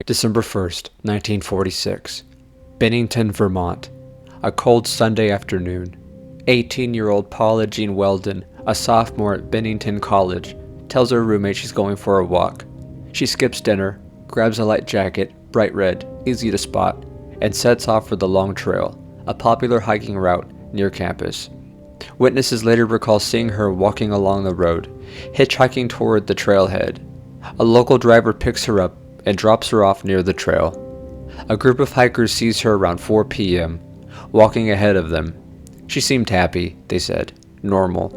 December 1st, 1946. Bennington, Vermont. A cold Sunday afternoon. 18-year-old Paula Jean Welden, a sophomore at Bennington College, tells her roommate she's going for a walk. She skips dinner, grabs a light jacket, bright red, easy to spot, and sets off for the Long Trail, a popular hiking route near campus. Witnesses later recall seeing her walking along the road, hitchhiking toward the trailhead. A local driver picks her up and drops her off near the trail. A group of hikers sees her around 4 p.m., walking ahead of them. She seemed happy, they said, normal.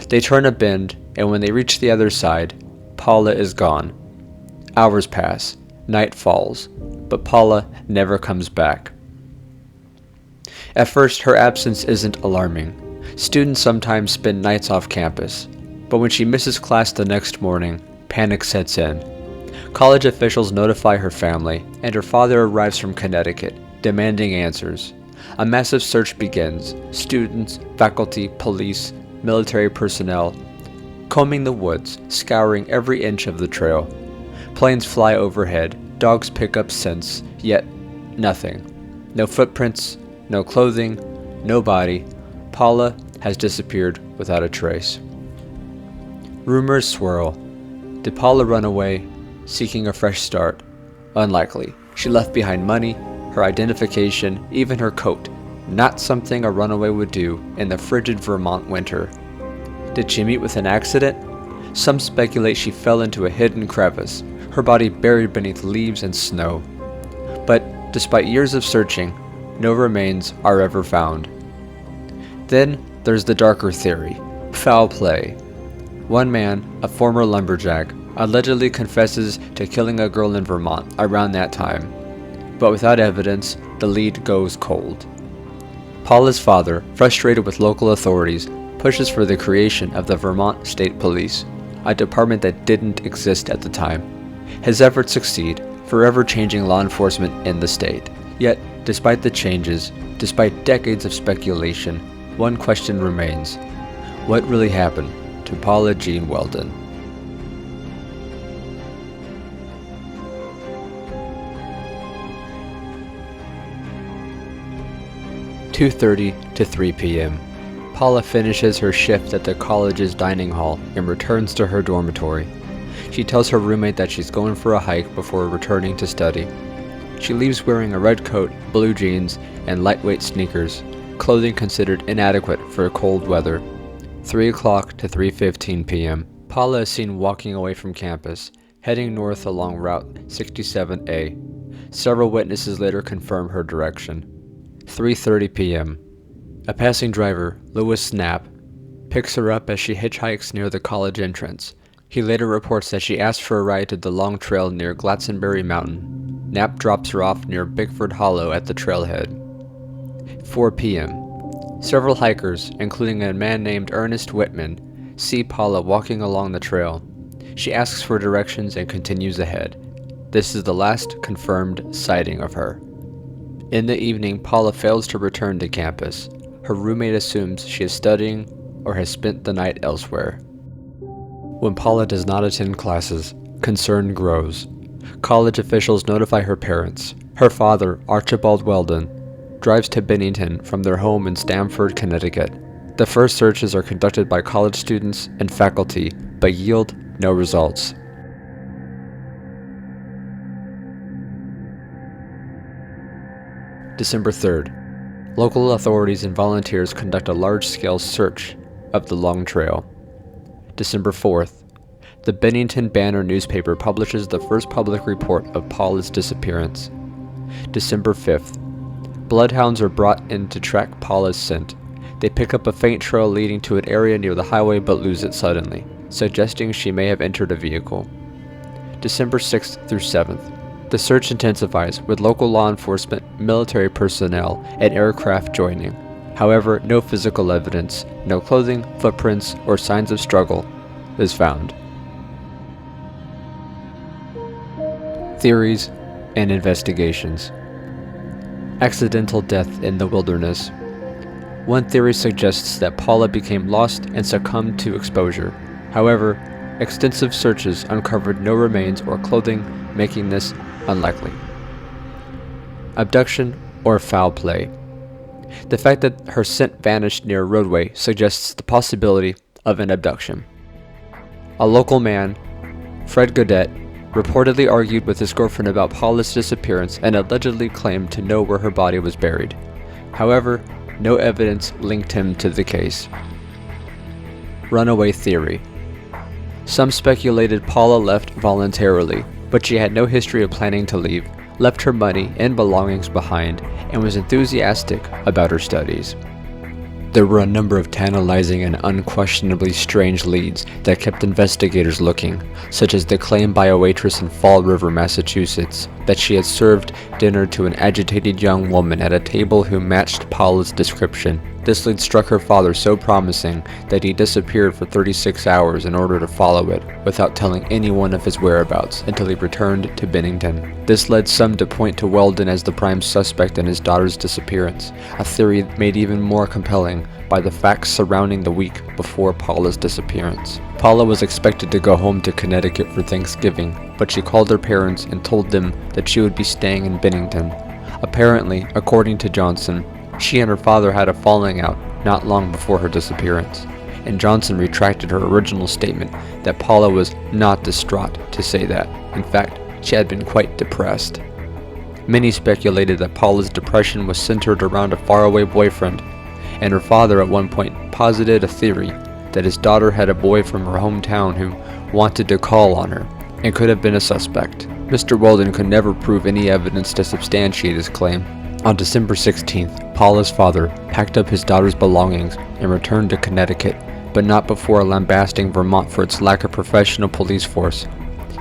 They turn a bend, and when they reach the other side, Paula is gone. Hours pass, night falls, but Paula never comes back. At first, her absence isn't alarming. Students sometimes spend nights off campus, but when she misses class the next morning, panic sets in. College officials notify her family, and her father arrives from Connecticut, demanding answers. A massive search begins. Students, faculty, police, military personnel, combing the woods, scouring every inch of the trail. Planes fly overhead, dogs pick up scents, yet nothing. No footprints, no clothing, no body. Paula has disappeared without a trace. Rumors swirl. Did Paula run away, seeking a fresh start? Unlikely. She left behind money, her identification, even her coat. Not something a runaway would do in the frigid Vermont winter. Did she meet with an accident? Some speculate she fell into a hidden crevice, her body buried beneath leaves and snow. But despite years of searching, no remains are ever found. Then there's the darker theory, foul play. One man, a former lumberjack, allegedly confesses to killing a girl in Vermont around that time, but without evidence, the lead goes cold. Paula's father, frustrated with local authorities, pushes for the creation of the Vermont State Police, a department that didn't exist at the time. His efforts succeed, forever changing law enforcement in the state. Yet, despite the changes, despite decades of speculation, one question remains. What really happened to Paula Jean Welden? 2:30 to 3 p.m. Paula finishes her shift at the college's dining hall and returns to her dormitory. She tells her roommate that she's going for a hike before returning to study. She leaves wearing a red coat, blue jeans, and lightweight sneakers, clothing considered inadequate for cold weather. 3 o'clock to 3:15 p.m. Paula is seen walking away from campus, heading north along Route 67A. Several witnesses later confirm her direction. 3:30 p.m. A passing driver, Louis Knapp, picks her up as she hitchhikes near the college entrance. He later reports that she asked for a ride to the Long Trail near Glastonbury Mountain. Knapp drops her off near Bickford Hollow at the trailhead. 4 p.m. Several hikers, including a man named Ernest Whitman, see Paula walking along the trail. She asks for directions and continues ahead. This is the last confirmed sighting of her. In the evening, Paula fails to return to campus. Her roommate assumes she is studying or has spent the night elsewhere. When Paula does not attend classes, concern grows. College officials notify her parents. Her father, Archibald Welden, drives to Bennington from their home in Stamford, Connecticut. The first searches are conducted by college students and faculty, but yield no results. December 3rd. Local authorities and volunteers conduct a large-scale search of the Long Trail. December 4th. The Bennington Banner newspaper publishes the first public report of Paula's disappearance. December 5th. Bloodhounds are brought in to track Paula's scent. They pick up a faint trail leading to an area near the highway but lose it suddenly, suggesting she may have entered a vehicle. December 6th through 7th. The search intensifies, with local law enforcement, military personnel, and aircraft joining. However, no physical evidence, no clothing, footprints, or signs of struggle is found. Theories and investigations. Accidental death in the wilderness. One theory suggests that Paula became lost and succumbed to exposure. However, extensive searches uncovered no remains or clothing, making this unlikely. Abduction or foul play. The fact that her scent vanished near a roadway suggests the possibility of an abduction. A local man, Fred Godet, reportedly argued with his girlfriend about Paula's disappearance and allegedly claimed to know where her body was buried. However, no evidence linked him to the case. Runaway theory. Some speculated Paula left voluntarily, but she had no history of planning to leave, left her money and belongings behind, and was enthusiastic about her studies. There were a number of tantalizing and unquestionably strange leads that kept investigators looking, such as the claim by a waitress in Fall River, Massachusetts, that she had served dinner to an agitated young woman at a table who matched Paula's description. This lead struck her father so promising that he disappeared for 36 hours in order to follow it, without telling anyone of his whereabouts until he returned to Bennington. This led some to point to Welden as the prime suspect in his daughter's disappearance, a theory made even more compelling by the facts surrounding the week before Paula's disappearance. Paula was expected to go home to Connecticut for Thanksgiving, but she called her parents and told them that she would be staying in Bennington. Apparently, according to Johnson, she and her father had a falling out not long before her disappearance, and Johnson retracted her original statement that Paula was not distraught to say that. In fact, she had been quite depressed. Many speculated that Paula's depression was centered around a faraway boyfriend, and her father at one point posited a theory that his daughter had a boy from her hometown who wanted to call on her and could have been a suspect. Mr. Welden could never prove any evidence to substantiate his claim. On December 16th, Paula's father packed up his daughter's belongings and returned to Connecticut, but not before lambasting Vermont for its lack of professional police force.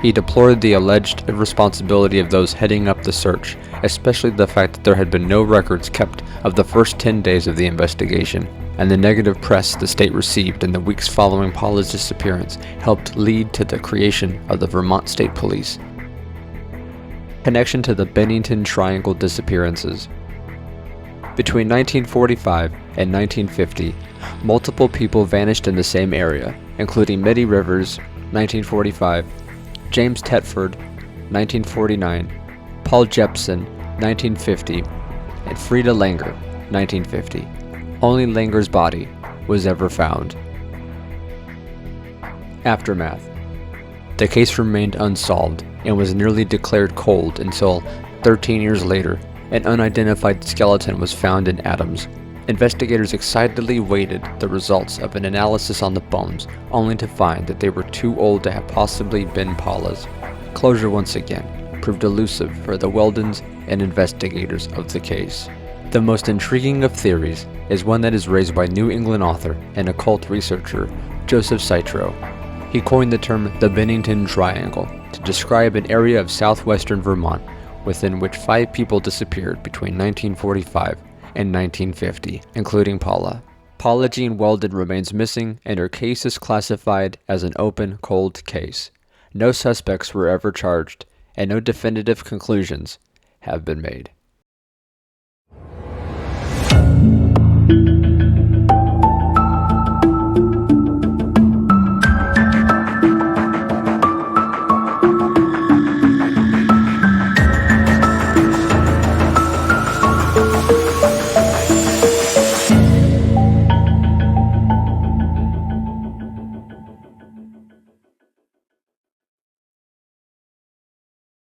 He deplored the alleged irresponsibility of those heading up the search, especially the fact that there had been no records kept of the first 10 days of the investigation, and the negative press the state received in the weeks following Paula's disappearance helped lead to the creation of the Vermont State Police. Connection to the Bennington Triangle disappearances. Between 1945 and 1950, multiple people vanished in the same area, including Mitty Rivers, 1945, James Tetford, 1949, Paul Jepson, 1950, and Frida Langer, 1950. Only Langer's body was ever found. Aftermath. The case remained unsolved and was nearly declared cold until, 13 years later, an unidentified skeleton was found in Adams. Investigators excitedly waited the results of an analysis on the bones, only to find that they were too old to have possibly been Paula's. Closure once again proved elusive for the Weldens and investigators of the case. The most intriguing of theories is one that is raised by New England author and occult researcher Joseph Citro. He coined the term the Bennington Triangle to describe an area of southwestern Vermont within which 5 people disappeared between 1945 and 1950, including Paula. Paula Jean Welden remains missing, and her case is classified as an open, cold case. No suspects were ever charged, and no definitive conclusions have been made.